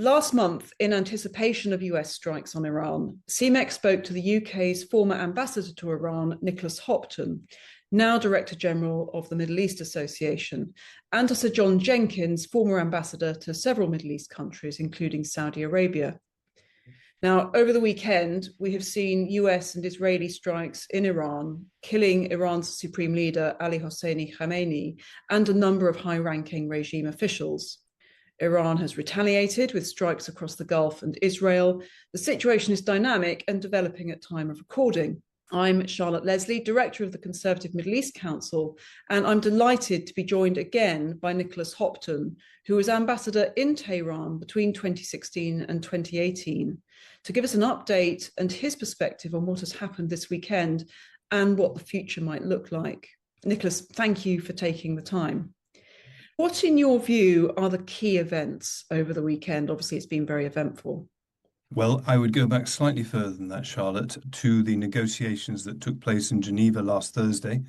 Last month, in anticipation of US strikes on Iran, CMEX spoke to the UK's former ambassador to Iran, Nicholas Hopton, now Director General of the Middle East Association, and to Sir John Jenkins, former ambassador to several Middle East countries, including Saudi Arabia. Now, over the weekend, we have seen US and Israeli strikes in Iran, killing Iran's supreme leader, Ali Hossein Khamenei, and a number of high-ranking regime officials. Iran has retaliated with strikes across the Gulf and Israel. The situation is dynamic and developing at time of recording. I'm Charlotte Leslie, Director of the Conservative Middle East Council, and I'm delighted to be joined again by Nicholas Hopton, who was ambassador in Tehran between 2016 and 2018, to give us an update and his perspective on what has happened this weekend and what the future might look like. Nicholas, thank you for taking the time. What, in your view, are the key events over the weekend? Obviously, it's been very eventful. Well, I would go back slightly further than that, Charlotte, to the negotiations that took place in Geneva last Thursday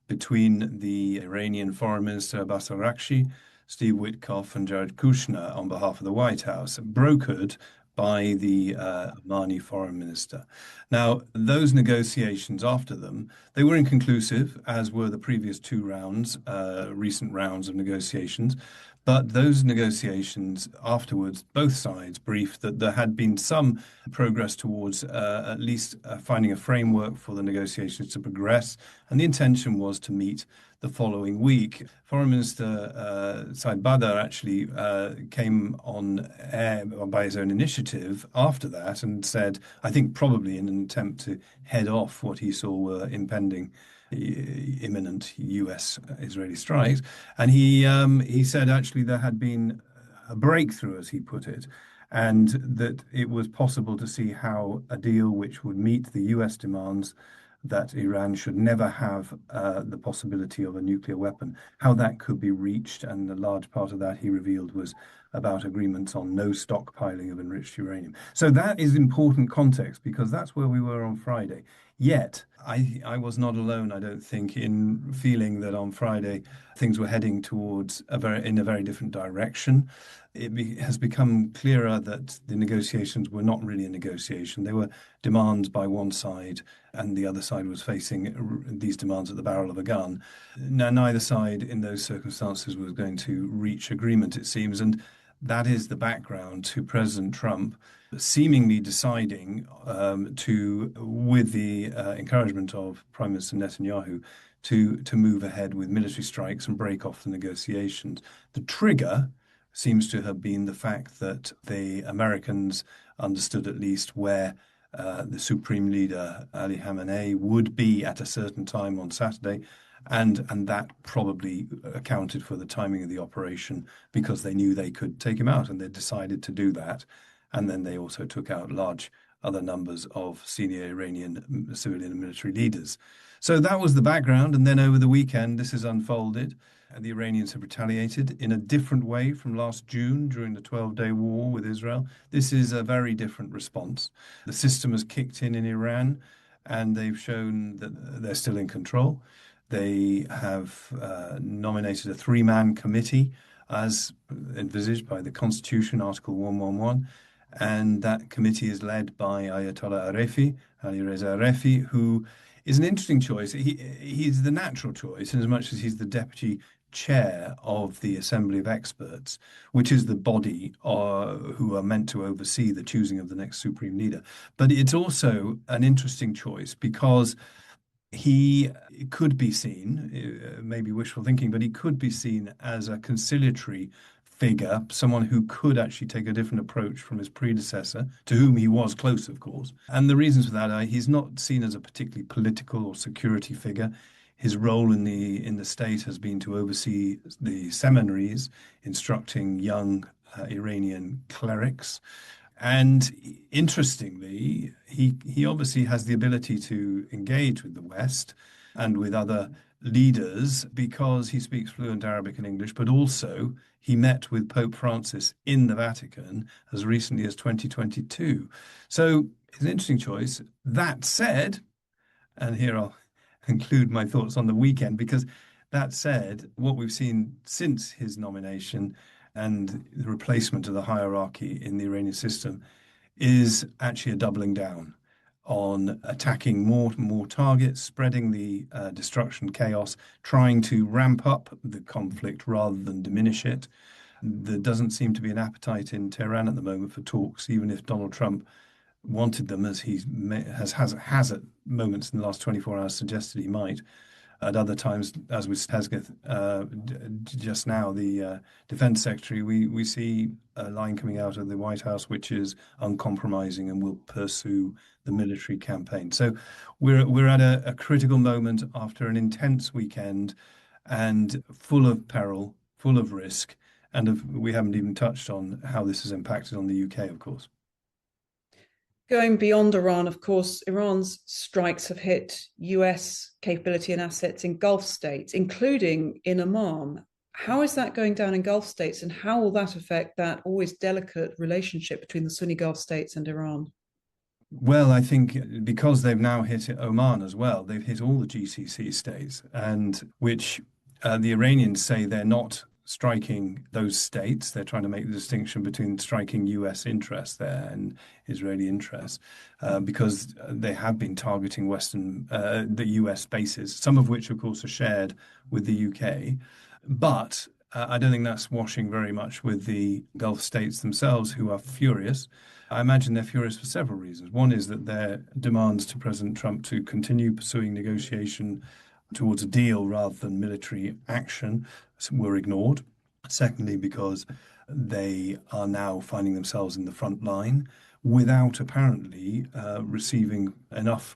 between the Iranian Foreign Minister Abbas Araghchi, Steve Witkoff, and Jared Kushner on behalf of the White House, brokered by the Omani Foreign Minister. Now, those negotiations after them, they were inconclusive, as were the previous two rounds, recent rounds of negotiations. But those negotiations afterwards, both sides briefed that there had been some progress towards at least finding a framework for the negotiations to progress. And the intention was to meet the following week. Foreign Minister Said Badr actually came on air by his own initiative after that and said, I think probably in an attempt to head off what he saw were impending imminent US-Israeli strikes. And he said actually there had been a breakthrough, as he put it, and that it was possible to see how a deal which would meet the US demands that Iran should never have the possibility of a nuclear weapon, how that could be reached. And a large part of that, he revealed, was about agreements on no stockpiling of enriched uranium. So that is important context, because that's where we were on Friday. Yet, I was not alone, I don't think, in feeling that on Friday things were heading towards in a very different direction. It has become clearer that the negotiations were not really a negotiation. They were demands by one side, and the other side was facing these demands at the barrel of a gun. Now, neither side in those circumstances was going to reach agreement, it seems, and that is the background to President Trump seemingly deciding with the encouragement of Prime Minister Netanyahu, to move ahead with military strikes and break off the negotiations. The trigger seems to have been the fact that the Americans understood at least where the Supreme Leader, Ali Khamenei, would be at a certain time on Saturday. And that probably accounted for the timing of the operation, because they knew they could take him out, and they decided to do that. And then they also took out large other numbers of senior Iranian civilian and military leaders. So that was the background. And then over the weekend, this has unfolded. And the Iranians have retaliated in a different way from last June during the 12-day war with Israel. This is a very different response. The system has kicked in Iran, and they've shown that they're still in control. They have nominated a three-man committee as envisaged by the Constitution, Article 111. And that committee is led by Ayatollah Arefi, Ali Reza Arefi, who is an interesting choice. He's the natural choice in as much as he's the deputy chair of the Assembly of Experts, which is the body who are meant to oversee the choosing of the next supreme leader. But it's also an interesting choice because he could be seen, maybe wishful thinking, but he could be seen as a conciliatory figure, someone who could actually take a different approach from his predecessor, to whom he was close, of course. And the reasons for that are he's not seen as a particularly political or security figure. His role in the state has been to oversee the seminaries, instructing young Iranian clerics. And interestingly, he obviously has the ability to engage with the West and with other leaders because he speaks fluent Arabic and English, but also he met with Pope Francis in the Vatican as recently as 2022. So it's an interesting choice. That said, and here I'll conclude my thoughts on the weekend, because that said, what we've seen since his nomination and the replacement of the hierarchy in the Iranian system is actually a doubling down on attacking more and more targets, spreading the destruction, chaos, trying to ramp up the conflict rather than diminish it. There doesn't seem to be an appetite in Tehran at the moment for talks, even if Donald Trump wanted them, as he has at moments in the last 24 hours suggested he might. At other times, as with Hesketh just now, the defense secretary, we see a line coming out of the White House which is uncompromising and will pursue the military campaign. So we're at a critical moment after an intense weekend and full of peril, full of risk, and we haven't even touched on how this has impacted on the UK, of course. Going beyond Iran, of course, Iran's strikes have hit US capability and assets in Gulf states, including in Oman. How is that going down in Gulf states, and how will that affect that always delicate relationship between the Sunni Gulf states and Iran? Well, I think because they've now hit Oman as well, they've hit all the GCC states, and which the Iranians say they're not striking those states. They're trying to make the distinction between striking US interests there and Israeli interests, because they have been targeting the US bases, some of which, of course, are shared with the UK. But I don't think that's washing very much with the Gulf states themselves, who are furious. I imagine they're furious for several reasons. One is that their demands to President Trump to continue pursuing negotiation towards a deal rather than military action were ignored. Secondly, because they are now finding themselves in the front line without apparently receiving enough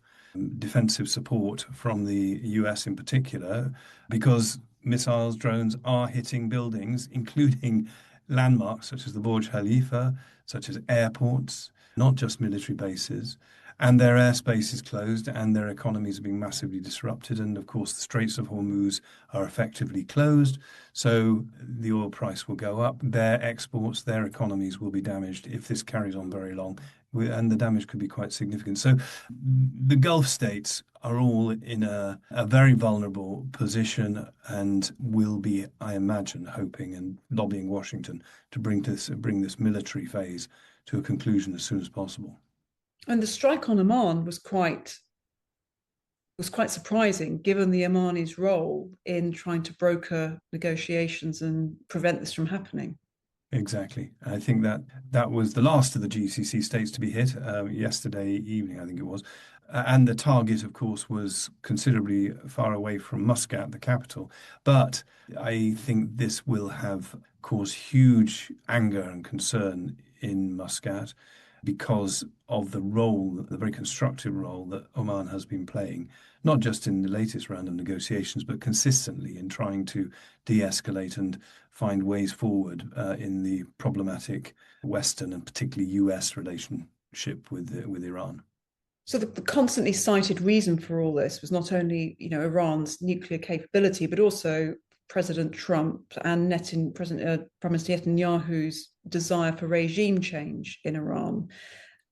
defensive support from the US in particular, because missiles, drones are hitting buildings, including landmarks such as the Burj Khalifa, such as airports, not just military bases. And their airspace is closed and their economies are being massively disrupted. And of course, the Straits of Hormuz are effectively closed. So the oil price will go up. Their exports, their economies will be damaged if this carries on very long. And the damage could be quite significant. So the Gulf states are all in a very vulnerable position and will be, I imagine, hoping and lobbying Washington to bring this military phase to a conclusion as soon as possible. And the strike on Oman was quite surprising, given the Omanis' role in trying to broker negotiations and prevent this from happening. Exactly. I think that was the last of the GCC states to be hit yesterday evening, I think it was. And the target, of course, was considerably far away from Muscat, the capital. But I think this will have caused huge anger and concern in Muscat because of the very constructive role that Oman has been playing, not just in the latest round of negotiations, but consistently in trying to de-escalate and find ways forward in the problematic Western and particularly US relationship with Iran. So the constantly cited reason for all this was not only, Iran's nuclear capability, but also President Trump and Prime Minister Netanyahu's desire for regime change in Iran.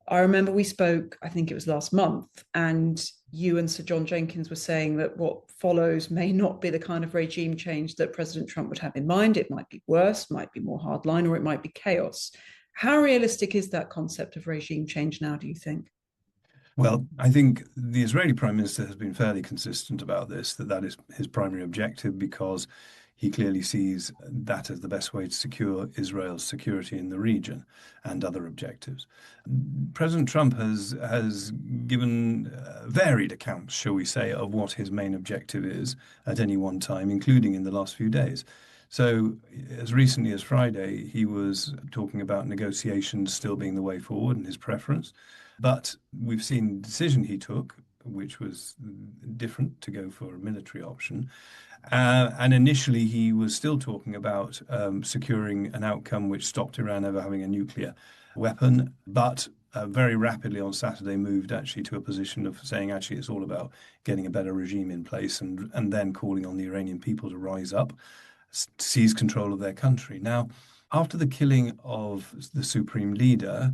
I remember we spoke, I think it was last month, and you and Sir John Jenkins were saying that what follows may not be the kind of regime change that President Trump would have in mind. It might be worse, might be more hardline, or it might be chaos. How realistic is that concept of regime change now, do you think? Well, I think the Israeli Prime Minister has been fairly consistent about this, that is his primary objective, because he clearly sees that as the best way to secure Israel's security in the region and other objectives. President Trump has given varied accounts, shall we say, of what his main objective is at any one time, including in the last few days. So, as recently as Friday, he was talking about negotiations still being the way forward and his preference. But we've seen the decision he took, which was different, to go for a military option. And initially, he was still talking about securing an outcome which stopped Iran ever having a nuclear weapon, but very rapidly on Saturday moved actually to a position of saying actually it's all about getting a better regime in place and then calling on the Iranian people to rise up, seize control of their country. Now, after the killing of the supreme leader,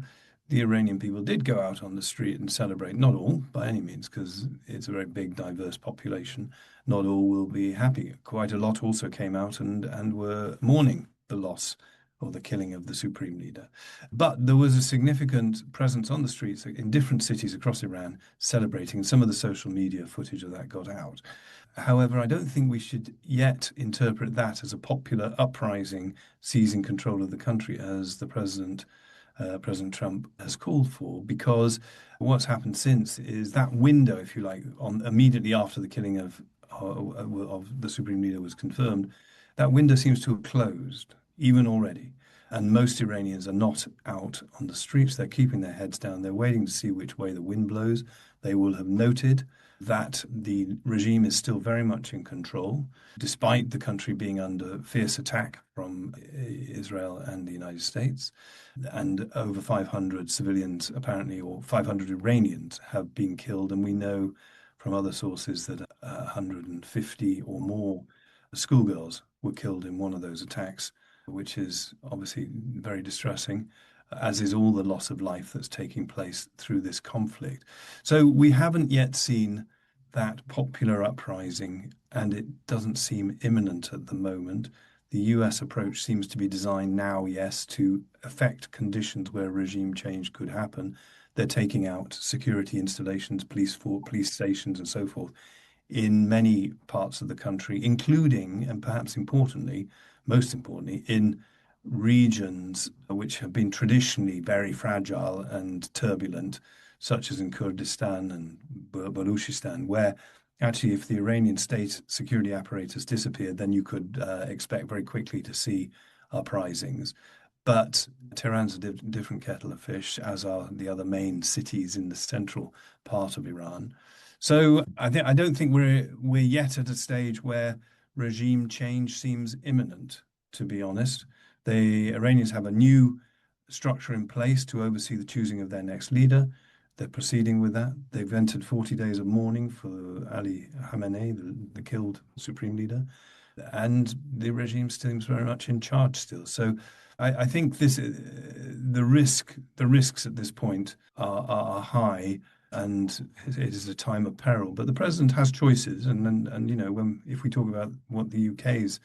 the Iranian people did go out on the street and celebrate. Not all, by any means, because it's a very big, diverse population. Not all will be happy. Quite a lot also came out and were mourning the loss or the killing of the supreme leader. But there was a significant presence on the streets in different cities across Iran celebrating, and some of the social media footage of that got out. However, I don't think we should yet interpret that as a popular uprising seizing control of the country, as the President Trump has called for, because what's happened since is that window, if you like, on immediately after the killing of the supreme leader was confirmed, that window seems to have closed, even already. And most Iranians are not out on the streets. They're keeping their heads down. They're waiting to see which way the wind blows. They will have noted that the regime is still very much in control, despite the country being under fierce attack from Israel and the United States. And over 500 civilians, apparently, or 500 Iranians have been killed. And we know from other sources that 150 or more schoolgirls were killed in one of those attacks, which is obviously very distressing, as is all the loss of life that's taking place through this conflict. So we haven't yet seen that popular uprising, and it doesn't seem imminent at the moment. The US approach seems to be designed now, yes, to affect conditions where regime change could happen. They're taking out security installations, police stations, and so forth in many parts of the country, including, and perhaps importantly, most importantly, in regions which have been traditionally very fragile and turbulent, such as in Kurdistan and Baluchistan, where actually, if the Iranian state security apparatus disappeared, then you could expect very quickly to see uprisings. But Tehran's a different kettle of fish, as are the other main cities in the central part of Iran. So I don't think we're yet at a stage where regime change seems imminent, to be honest. The Iranians have a new structure in place to oversee the choosing of their next leader. They're proceeding with that. They've entered 40 days of mourning for Ali Khamenei, the killed supreme leader, and the regime seems very much in charge still. So I think the risks at this point are high, and it is a time of peril. But the president has choices, and you know, if we talk about what the UK's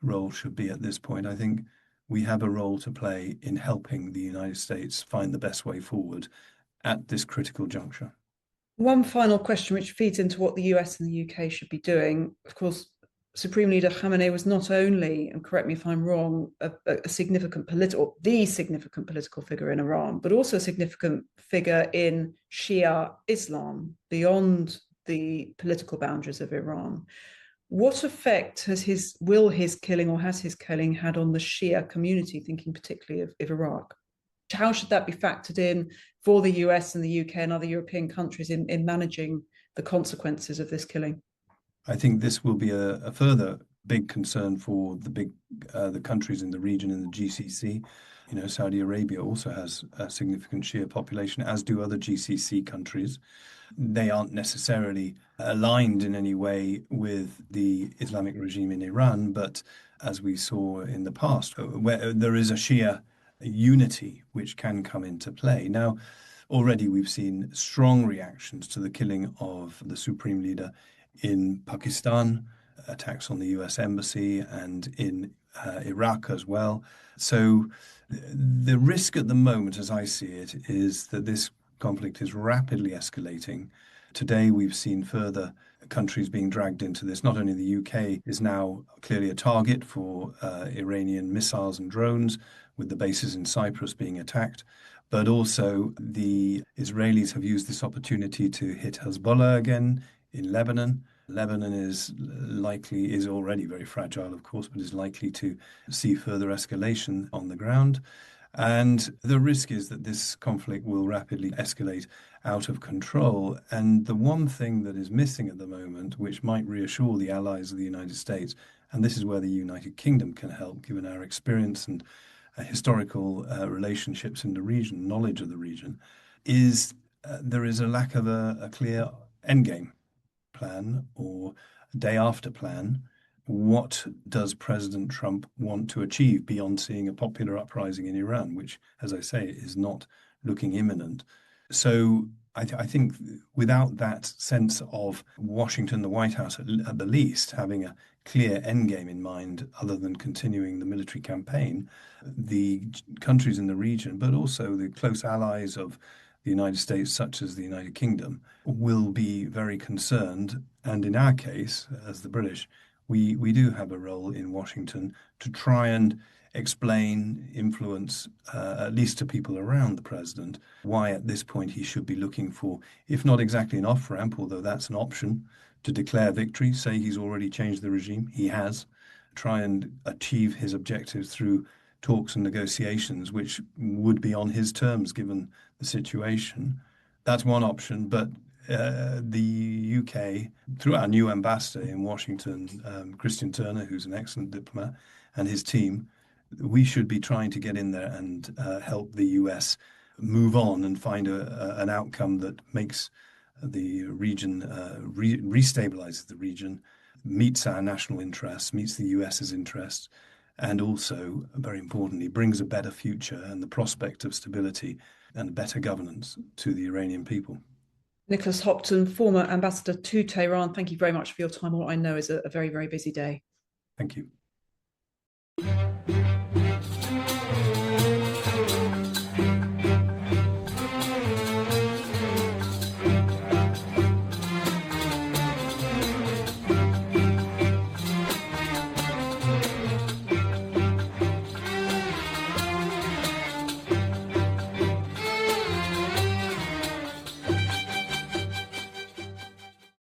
role should be at this point, I think we have a role to play in helping the United States find the best way forward at this critical juncture. One final question, which feeds into what the US and the UK should be doing. Of course, Supreme Leader Khamenei was not only, and correct me if I'm wrong, the significant political figure in Iran, but also a significant figure in Shia Islam beyond the political boundaries of Iran. What effect has his killing had on the Shia community, thinking particularly of Iraq? How should that be factored in for the US and the UK and other European countries in managing the consequences of this killing? I think this will be a further big concern for the countries in the region in the GCC. You know, Saudi Arabia also has a significant Shia population, as do other GCC countries. They aren't necessarily aligned in any way with the Islamic regime in Iran, but as we saw in the past, where there is a Shia unity which can come into play. Now, already we've seen strong reactions to the killing of the supreme leader in Pakistan, attacks on the US embassy, and in Iraq as well. So the risk at the moment, as I see it, is that this conflict is rapidly escalating. Today, we've seen further countries being dragged into this. Not only the UK is now clearly a target for Iranian missiles and drones, with the bases in Cyprus being attacked, but also the Israelis have used this opportunity to hit Hezbollah again in Lebanon. Lebanon is already very fragile, of course, but is likely to see further escalation on the ground. And the risk is that this conflict will rapidly escalate out of control. And the one thing that is missing at the moment, which might reassure the allies of the United States, and this is where the United Kingdom can help, given our experience and historical relationships in the region, knowledge of the region, is there is a lack of a clear endgame plan or day after plan. What does President Trump want to achieve beyond seeing a popular uprising in Iran, which, as I say, is not looking imminent? So I think without that sense of Washington, the White House at the least, having a clear endgame in mind other than continuing the military campaign, the countries in the region, but also the close allies of the United States, such as the United Kingdom, will be very concerned. And in our case, as the British, we do have a role in Washington to try and explain, influence, at least to people around the president, why at this point he should be looking for, if not exactly an off ramp, although that's an option, to declare victory, say he's already changed the regime. He has. Try and achieve his objectives through talks and negotiations, which would be on his terms given the situation. That's one option, but the UK, through our new ambassador in Washington, Christian Turner, who's an excellent diplomat, and his team, we should be trying to get in there and help the US move on and find an outcome that makes the region, restabilizes the region, meets our national interests, meets the US's interests, and also, very importantly, brings a better future and the prospect of stability and better governance to the Iranian people. Nicholas Hopton, former ambassador to Tehran, thank you very much for your time. What I know is a very, very busy day. Thank you.